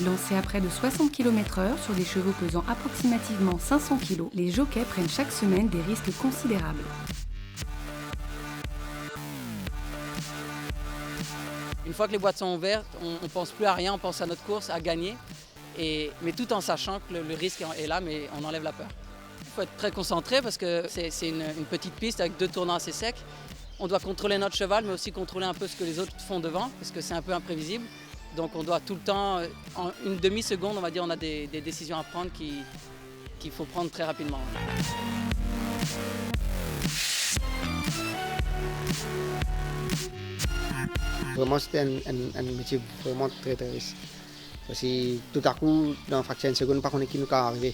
Lancés à près de 60 km/h sur des chevaux pesant approximativement 500 kg, les jockeys prennent chaque semaine des risques considérables. Une fois que les boîtes sont ouvertes, on ne pense plus à rien, on pense à notre course, à gagner, mais tout en sachant que le risque est là, mais on enlève la peur. Il faut être très concentré parce que c'est une petite piste avec 2 tournants assez secs. On doit contrôler notre cheval, mais aussi contrôler un peu ce que les autres font devant, parce que c'est un peu imprévisible. Donc on doit tout le temps, en une demi-seconde, on va dire, on a des décisions à prendre qu'il faut prendre très rapidement. Vraiment, c'était un métier vraiment très très riche. Parce que tout à coup, dans une fraction de seconde, par contre, qui nous est arrivé.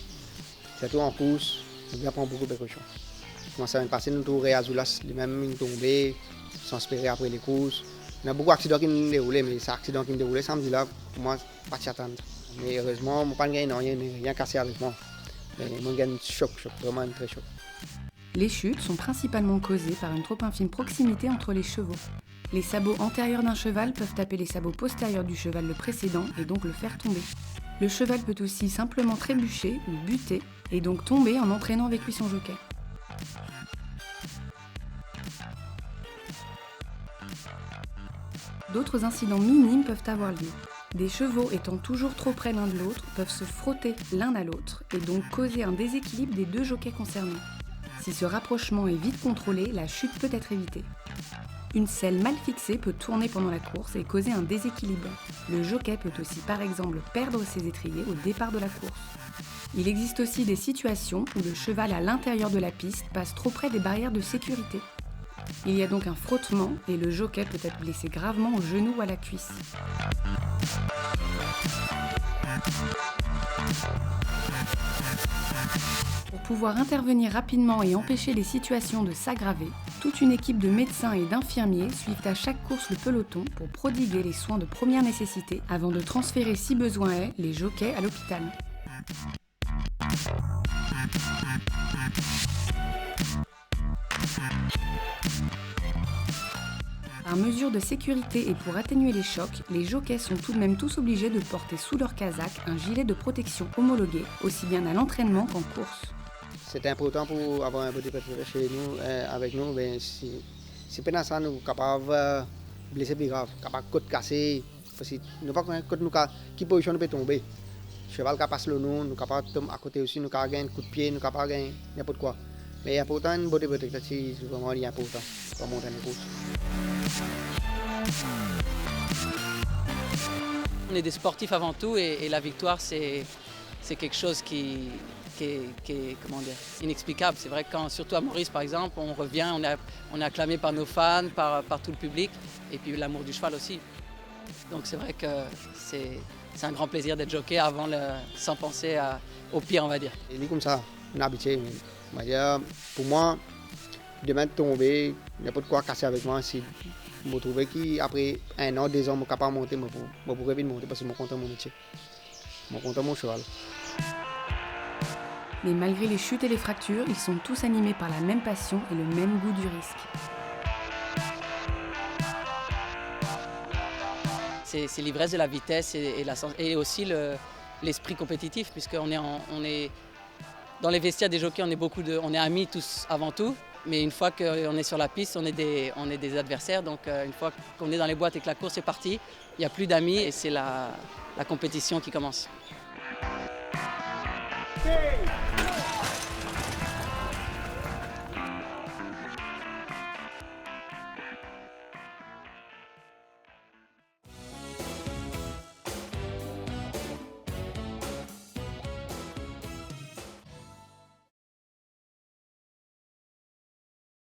Surtout en course, on doit prendre beaucoup de précautions. Comment ça va passer, nous tourner à Zoulas, les mêmes tombés, sans espérer après les courses. Il y a beaucoup d'accidents qui nous déroulaient, mais ces accidents qui nous déroulaient samedi-là, pour moi, pas de attendre. Mais heureusement, je n'ai pas gagné, rien cassé avec moi. Mais moi, j'ai un choc, vraiment un très choc. Les chutes sont principalement causées par une trop infime proximité entre les chevaux. Les sabots antérieurs d'un cheval peuvent taper les sabots postérieurs du cheval le précédent et donc le faire tomber. Le cheval peut aussi simplement trébucher ou buter et donc tomber en entraînant avec lui son jockey. D'autres incidents minimes peuvent avoir lieu. Des chevaux étant toujours trop près l'un de l'autre peuvent se frotter l'un à l'autre et donc causer un déséquilibre des 2 jockeys concernés. Si ce rapprochement est vite contrôlé, la chute peut être évitée. Une selle mal fixée peut tourner pendant la course et causer un déséquilibre. Le jockey peut aussi par exemple perdre ses étriers au départ de la course. Il existe aussi des situations où le cheval à l'intérieur de la piste passe trop près des barrières de sécurité. Il y a donc un frottement et le jockey peut être blessé gravement au genou ou à la cuisse. Pour pouvoir intervenir rapidement et empêcher les situations de s'aggraver, toute une équipe de médecins et d'infirmiers suivent à chaque course le peloton pour prodiguer les soins de première nécessité avant de transférer si besoin est les jockeys à l'hôpital. Par mesure de sécurité et pour atténuer les chocs, les jockeys sont tout de même tous obligés de porter sous leur casaque un gilet de protection homologué, aussi bien à l'entraînement qu'en course. C'est important pour avoir un body protector chez nous, avec nous. Ben, si pendant ça, nous sommes capables de blesser plus grave, capables de côte casser. Parce que nous ne pouvons pas nous qui position nous peut tomber. Le cheval qui passe le nous, nous sommes capables de tomber à côté aussi, nous sommes capables de gagner un coup de pied, nous sommes capables de gagner n'importe quoi. Mais important, un body protector, c'est vraiment important pour monter une course. On est des sportifs avant tout et la victoire, c'est quelque chose qui est comment dire, inexplicable. C'est vrai que surtout à Maurice par exemple, on revient, on est acclamé par nos fans, par tout le public et puis l'amour du cheval aussi. Donc c'est vrai que c'est un grand plaisir d'être jockey sans penser au pire, on va dire. Il est comme ça, on est habitué. Pour moi, demain de tomber, n'importe quoi casser avec moi, si je me trouve qu'après 1 an, 2 ans, je suis capable de monter, je pourrais vite monter parce que je suis content de mon métier. Je suis content de mon cheval. Mais malgré les chutes et les fractures, ils sont tous animés par la même passion et le même goût du risque. C'est l'ivresse de la vitesse et aussi l'esprit compétitif, puisqu'on est dans les vestiaires des jockeys, on est amis tous avant tout. Mais une fois qu'on est sur la piste, on est des adversaires. Donc une fois qu'on est dans les boîtes et que la course est partie, il n'y a plus d'amis et c'est la compétition qui commence. Hey!